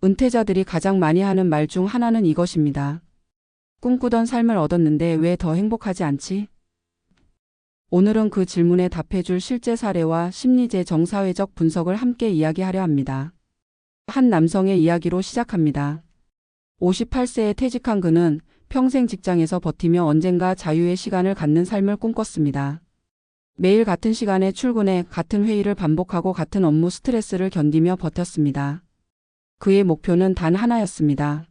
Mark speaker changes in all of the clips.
Speaker 1: 은퇴자들이 가장 많이 하는 말 중 하나는 이것입니다. 꿈꾸던 삶을 얻었는데 왜 더 행복하지 않지? 오늘은 그 질문에 답해줄 실제 사례와 심리제 정사회적 분석을 함께 이야기하려 합니다. 한 남성의 이야기로 시작합니다. 58세에 퇴직한 그는 평생 직장에서 버티며 언젠가 자유의 시간을 갖는 삶을 꿈꿨습니다. 매일 같은 시간에 출근해 같은 회의를 반복하고 같은 업무 스트레스를 견디며 버텼습니다. 그의 목표는 단 하나였습니다.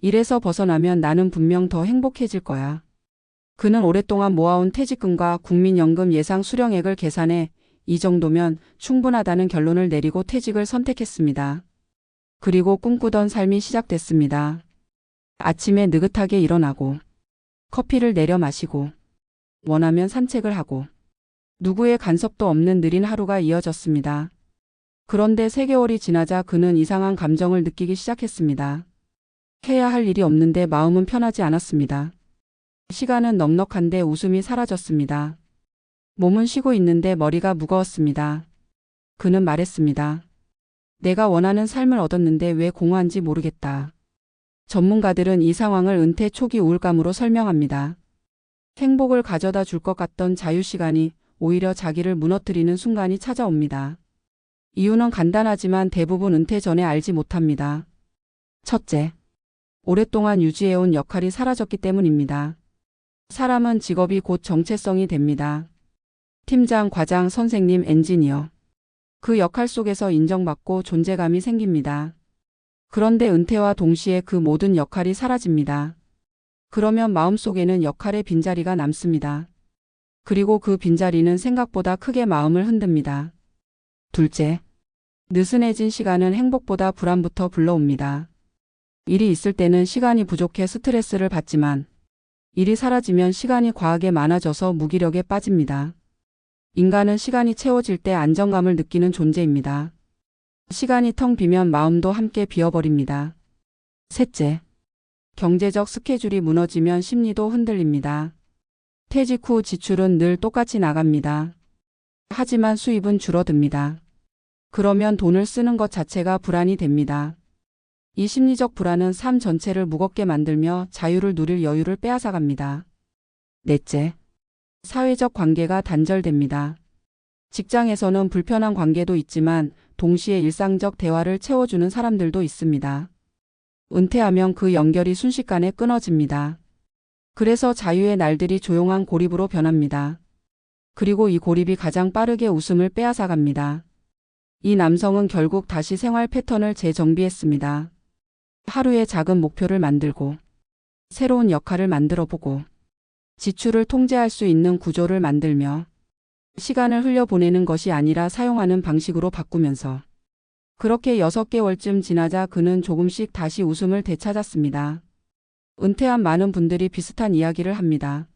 Speaker 1: 일에서 벗어나면 나는 분명 더 행복해질 거야. 그는 오랫동안 모아온 퇴직금과 국민연금 예상 수령액을 계산해 이 정도면 충분하다는 결론을 내리고 퇴직을 선택했습니다. 그리고 꿈꾸던 삶이 시작됐습니다. 아침에 느긋하게 일어나고 커피를 내려 마시고 원하면 산책을 하고 누구의 간섭도 없는 느린 하루가 이어졌습니다. 그런데 3개월이 지나자 그는 이상한 감정을 느끼기 시작했습니다. 해야 할 일이 없는데 마음은 편하지 않았습니다. 시간은 넉넉한데 웃음이 사라졌습니다. 몸은 쉬고 있는데 머리가 무거웠습니다. 그는 말했습니다. 내가 원하는 삶을 얻었는데 왜 공허한지 모르겠다. 전문가들은 이 상황을 은퇴 초기 우울감으로 설명합니다. 행복을 가져다 줄 것 같던 자유시간이 오히려 자기를 무너뜨리는 순간이 찾아옵니다. 이유는 간단하지만 대부분 은퇴 전에 알지 못합니다. 첫째, 오랫동안 유지해온 역할이 사라졌기 때문입니다. 사람은 직업이 곧 정체성이 됩니다. 팀장, 과장, 선생님, 엔지니어. 그 역할 속에서 인정받고 존재감이 생깁니다. 그런데 은퇴와 동시에 그 모든 역할이 사라집니다. 그러면 마음속에는 역할의 빈자리가 남습니다. 그리고 그 빈자리는 생각보다 크게 마음을 흔듭니다. 둘째, 느슨해진 시간은 행복보다 불안부터 불러옵니다. 일이 있을 때는 시간이 부족해 스트레스를 받지만 일이 사라지면 시간이 과하게 많아져서 무기력에 빠집니다. 인간은 시간이 채워질 때 안정감을 느끼는 존재입니다. 시간이 텅 비면 마음도 함께 비어버립니다. 셋째, 경제적 스케줄이 무너지면 심리도 흔들립니다. 퇴직 후 지출은 늘 똑같이 나갑니다. 하지만 수입은 줄어듭니다. 그러면 돈을 쓰는 것 자체가 불안이 됩니다. 이 심리적 불안은 삶 전체를 무겁게 만들며 자유를 누릴 여유를 빼앗아갑니다. 넷째, 사회적 관계가 단절됩니다. 직장에서는 불편한 관계도 있지만 동시에 일상적 대화를 채워주는 사람들도 있습니다. 은퇴하면 그 연결이 순식간에 끊어집니다. 그래서 자유의 날들이 조용한 고립으로 변합니다. 그리고 이 고립이 가장 빠르게 웃음을 빼앗아갑니다. 이 남성은 결국 다시 생활 패턴을 재정비했습니다. 하루에 작은 목표를 만들고 새로운 역할을 만들어보고 지출을 통제할 수 있는 구조를 만들며 시간을 흘려보내는 것이 아니라 사용하는 방식으로 바꾸면서 그렇게 6개월쯤 지나자 그는 조금씩 다시 웃음을 되찾았습니다. 은퇴한 많은 분들이 비슷한 이야기를 합니다.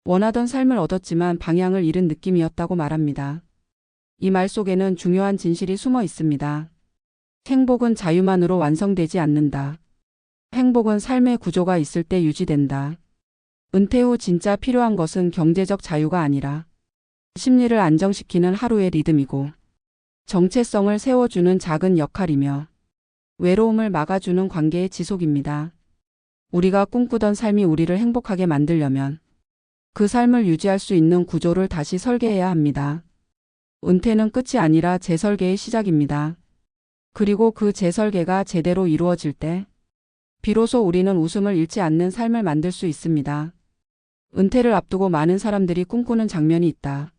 Speaker 1: 원하던 삶을 얻었지만 방향을 잃은 느낌이었다고 말합니다. 이 말 속에는 중요한 진실이 숨어 있습니다. 행복은 자유만으로 완성되지 않는다. 행복은 삶의 구조가 있을 때 유지된다. 은퇴 후 진짜 필요한 것은 경제적 자유가 아니라 심리를 안정시키는 하루의 리듬이고 정체성을 세워주는 작은 역할이며 외로움을 막아주는 관계의 지속입니다. 우리가 꿈꾸던 삶이 우리를 행복하게 만들려면 그 삶을 유지할 수 있는 구조를 다시 설계해야 합니다. 은퇴는 끝이 아니라 재설계의 시작입니다. 그리고 그 재설계가 제대로 이루어질 때 비로소 우리는 웃음을 잃지 않는 삶을 만들 수 있습니다. 은퇴를 앞두고 많은 사람들이 꿈꾸는 장면이 있다.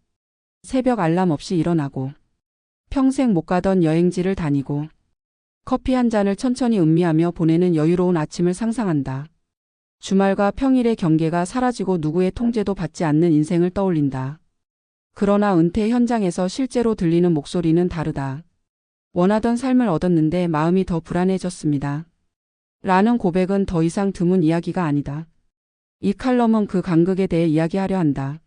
Speaker 1: 새벽 알람 없이 일어나고 평생 못 가던 여행지를 다니고 커피 한 잔을 천천히 음미하며 보내는 여유로운 아침을 상상한다. 주말과 평일의 경계가 사라지고 누구의 통제도 받지 않는 인생을 떠올린다. 그러나 은퇴 현장에서 실제로 들리는 목소리는 다르다. 원하던 삶을 얻었는데 마음이 더 불안해졌습니다. 라는 고백은 더 이상 드문 이야기가 아니다. 이 칼럼은 그 간극에 대해 이야기하려 한다.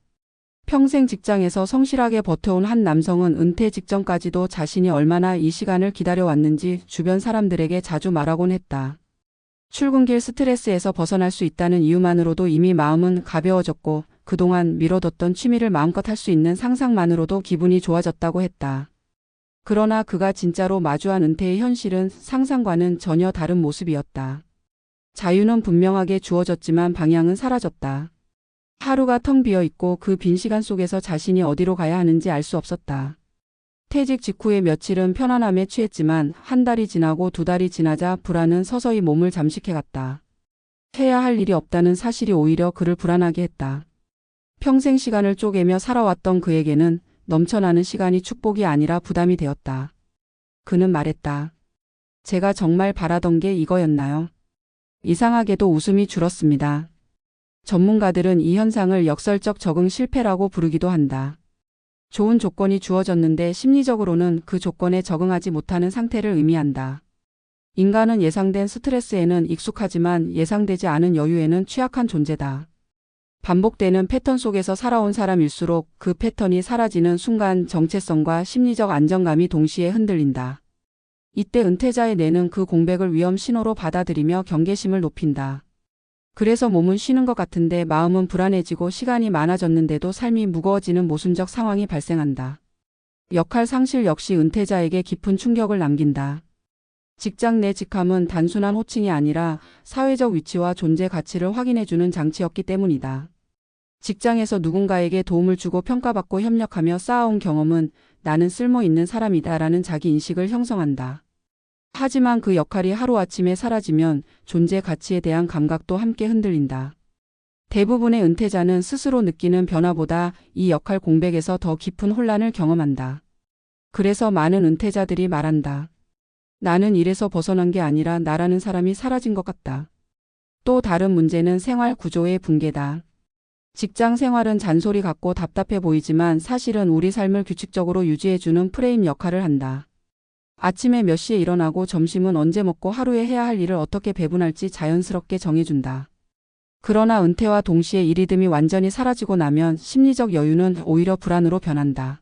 Speaker 1: 평생 직장에서 성실하게 버텨온 한 남성은 은퇴 직전까지도 자신이 얼마나 이 시간을 기다려왔는지 주변 사람들에게 자주 말하곤 했다. 출근길 스트레스에서 벗어날 수 있다는 이유만으로도 이미 마음은 가벼워졌고 그동안 미뤄뒀던 취미를 마음껏 할 수 있는 상상만으로도 기분이 좋아졌다고 했다. 그러나 그가 진짜로 마주한 은퇴의 현실은 상상과는 전혀 다른 모습이었다. 자유는 분명하게 주어졌지만 방향은 사라졌다. 하루가 텅 비어 있고 그 빈 시간 속에서 자신이 어디로 가야 하는지 알 수 없었다. 퇴직 직후의 며칠은 편안함에 취했지만 한 달이 지나고 두 달이 지나자 불안은 서서히 몸을 잠식해갔다. 해야 할 일이 없다는 사실이 오히려 그를 불안하게 했다. 평생 시간을 쪼개며 살아왔던 그에게는 넘쳐나는 시간이 축복이 아니라 부담이 되었다. 그는 말했다. 제가 정말 바라던 게 이거였나요? 이상하게도 웃음이 줄었습니다. 전문가들은 이 현상을 역설적 적응 실패라고 부르기도 한다. 좋은 조건이 주어졌는데 심리적으로는 그 조건에 적응하지 못하는 상태를 의미한다. 인간은 예상된 스트레스에는 익숙하지만 예상되지 않은 여유에는 취약한 존재다. 반복되는 패턴 속에서 살아온 사람일수록 그 패턴이 사라지는 순간 정체성과 심리적 안정감이 동시에 흔들린다. 이때 은퇴자의 뇌는 그 공백을 위험 신호로 받아들이며 경계심을 높인다. 그래서 몸은 쉬는 것 같은데 마음은 불안해지고 시간이 많아졌는데도 삶이 무거워지는 모순적 상황이 발생한다. 역할 상실 역시 은퇴자에게 깊은 충격을 남긴다. 직장 내 직함은 단순한 호칭이 아니라 사회적 위치와 존재 가치를 확인해주는 장치였기 때문이다. 직장에서 누군가에게 도움을 주고 평가받고 협력하며 쌓아온 경험은 나는 쓸모 있는 사람이다라는 자기인식을 형성한다. 하지만 그 역할이 하루아침에 사라지면 존재 가치에 대한 감각도 함께 흔들린다. 대부분의 은퇴자는 스스로 느끼는 변화보다 이 역할 공백에서 더 깊은 혼란을 경험한다. 그래서 많은 은퇴자들이 말한다. 나는 일에서 벗어난 게 아니라 나라는 사람이 사라진 것 같다. 또 다른 문제는 생활 구조의 붕괴다. 직장 생활은 잔소리 같고 답답해 보이지만 사실은 우리 삶을 규칙적으로 유지해주는 프레임 역할을 한다. 아침에 몇 시에 일어나고 점심은 언제 먹고 하루에 해야 할 일을 어떻게 배분할지 자연스럽게 정해준다. 그러나 은퇴와 동시에 이 리듬이 완전히 사라지고 나면 심리적 여유는 오히려 불안으로 변한다.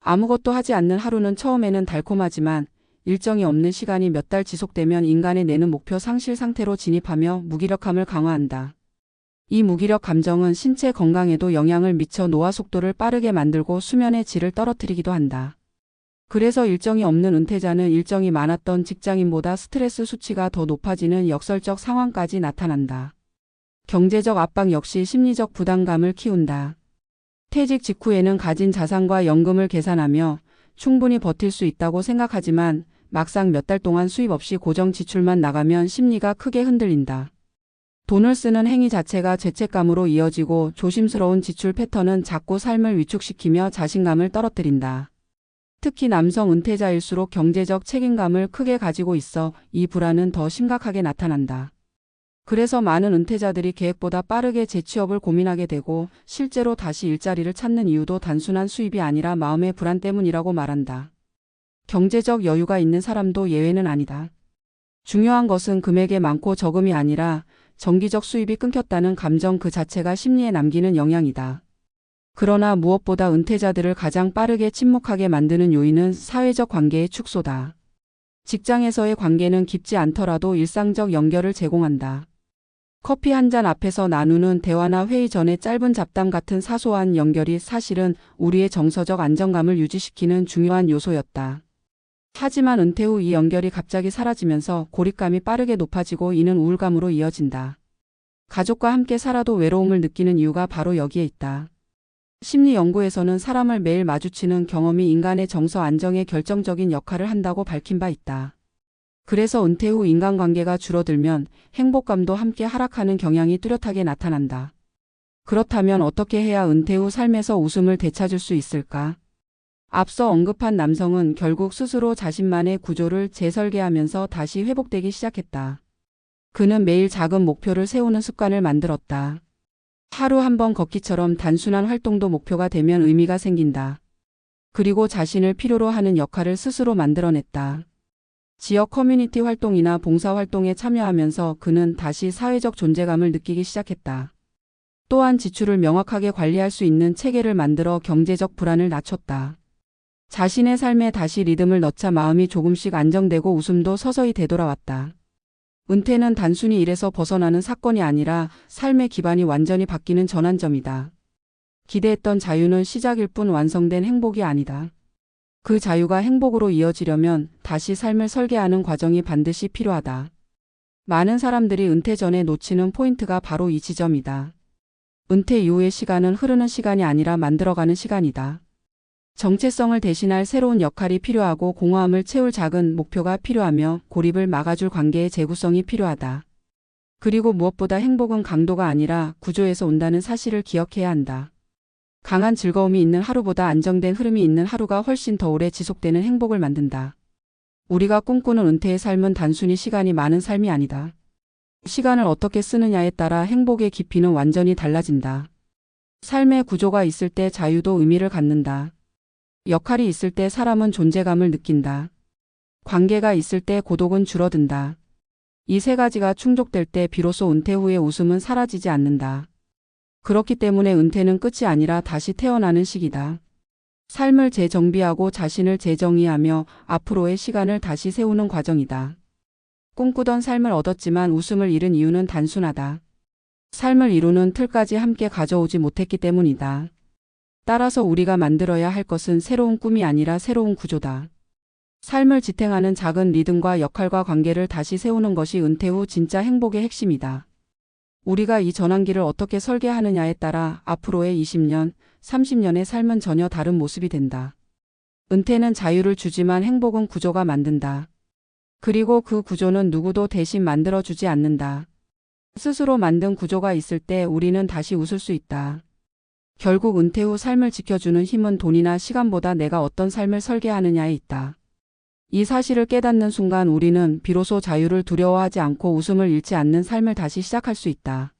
Speaker 1: 아무것도 하지 않는 하루는 처음에는 달콤하지만 일정이 없는 시간이 몇 달 지속되면 인간의 뇌는 목표 상실 상태로 진입하며 무기력함을 강화한다. 이 무기력 감정은 신체 건강에도 영향을 미쳐 노화 속도를 빠르게 만들고 수면의 질을 떨어뜨리기도 한다. 그래서 일정이 없는 은퇴자는 일정이 많았던 직장인보다 스트레스 수치가 더 높아지는 역설적 상황까지 나타난다. 경제적 압박 역시 심리적 부담감을 키운다. 퇴직 직후에는 가진 자산과 연금을 계산하며 충분히 버틸 수 있다고 생각하지만 막상 몇 달 동안 수입 없이 고정 지출만 나가면 심리가 크게 흔들린다. 돈을 쓰는 행위 자체가 죄책감으로 이어지고 조심스러운 지출 패턴은 자꾸 삶을 위축시키며 자신감을 떨어뜨린다. 특히 남성 은퇴자일수록 경제적 책임감을 크게 가지고 있어 이 불안은 더 심각하게 나타난다. 그래서 많은 은퇴자들이 계획보다 빠르게 재취업을 고민하게 되고 실제로 다시 일자리를 찾는 이유도 단순한 수입이 아니라 마음의 불안 때문이라고 말한다. 경제적 여유가 있는 사람도 예외는 아니다. 중요한 것은 금액의 많고 적음이 아니라 정기적 수입이 끊겼다는 감정 그 자체가 심리에 남기는 영향이다. 그러나 무엇보다 은퇴자들을 가장 빠르게 침묵하게 만드는 요인은 사회적 관계의 축소다. 직장에서의 관계는 깊지 않더라도 일상적 연결을 제공한다. 커피 한 잔 앞에서 나누는 대화나 회의 전의 짧은 잡담 같은 사소한 연결이 사실은 우리의 정서적 안정감을 유지시키는 중요한 요소였다. 하지만 은퇴 후 이 연결이 갑자기 사라지면서 고립감이 빠르게 높아지고 이는 우울감으로 이어진다. 가족과 함께 살아도 외로움을 느끼는 이유가 바로 여기에 있다. 심리 연구에서는 사람을 매일 마주치는 경험이 인간의 정서 안정에 결정적인 역할을 한다고 밝힌 바 있다. 그래서 은퇴 후 인간관계가 줄어들면 행복감도 함께 하락하는 경향이 뚜렷하게 나타난다. 그렇다면 어떻게 해야 은퇴 후 삶에서 웃음을 되찾을 수 있을까? 앞서 언급한 남성은 결국 스스로 자신만의 구조를 재설계하면서 다시 회복되기 시작했다. 그는 매일 작은 목표를 세우는 습관을 만들었다. 하루 한 번 걷기처럼 단순한 활동도 목표가 되면 의미가 생긴다. 그리고 자신을 필요로 하는 역할을 스스로 만들어냈다. 지역 커뮤니티 활동이나 봉사활동에 참여하면서 그는 다시 사회적 존재감을 느끼기 시작했다. 또한 지출을 명확하게 관리할 수 있는 체계를 만들어 경제적 불안을 낮췄다. 자신의 삶에 다시 리듬을 넣자 마음이 조금씩 안정되고 웃음도 서서히 되돌아왔다. 은퇴는 단순히 일에서 벗어나는 사건이 아니라 삶의 기반이 완전히 바뀌는 전환점이다. 기대했던 자유는 시작일 뿐 완성된 행복이 아니다. 그 자유가 행복으로 이어지려면 다시 삶을 설계하는 과정이 반드시 필요하다. 많은 사람들이 은퇴 전에 놓치는 포인트가 바로 이 지점이다. 은퇴 이후의 시간은 흐르는 시간이 아니라 만들어가는 시간이다. 정체성을 대신할 새로운 역할이 필요하고 공허함을 채울 작은 목표가 필요하며 고립을 막아줄 관계의 재구성이 필요하다. 그리고 무엇보다 행복은 강도가 아니라 구조에서 온다는 사실을 기억해야 한다. 강한 즐거움이 있는 하루보다 안정된 흐름이 있는 하루가 훨씬 더 오래 지속되는 행복을 만든다. 우리가 꿈꾸는 은퇴의 삶은 단순히 시간이 많은 삶이 아니다. 시간을 어떻게 쓰느냐에 따라 행복의 깊이는 완전히 달라진다. 삶의 구조가 있을 때 자유도 의미를 갖는다. 역할이 있을 때 사람은 존재감을 느낀다. 관계가 있을 때 고독은 줄어든다. 이 세 가지가 충족될 때 비로소 은퇴 후의 웃음은 사라지지 않는다. 그렇기 때문에 은퇴는 끝이 아니라 다시 태어나는 시기다. 삶을 재정비하고 자신을 재정의하며 앞으로의 시간을 다시 세우는 과정이다. 꿈꾸던 삶을 얻었지만 웃음을 잃은 이유는 단순하다. 삶을 이루는 틀까지 함께 가져오지 못했기 때문이다. 따라서 우리가 만들어야 할 것은 새로운 꿈이 아니라 새로운 구조다. 삶을 지탱하는 작은 리듬과 역할과 관계를 다시 세우는 것이 은퇴 후 진짜 행복의 핵심이다. 우리가 이 전환기를 어떻게 설계하느냐에 따라 앞으로의 20년, 30년의 삶은 전혀 다른 모습이 된다. 은퇴는 자유를 주지만 행복은 구조가 만든다. 그리고 그 구조는 누구도 대신 만들어주지 않는다. 스스로 만든 구조가 있을 때 우리는 다시 웃을 수 있다. 결국 은퇴 후 삶을 지켜주는 힘은 돈이나 시간보다 내가 어떤 삶을 설계하느냐에 있다. 이 사실을 깨닫는 순간 우리는 비로소 자유를 두려워하지 않고 웃음을 잃지 않는 삶을 다시 시작할 수 있다.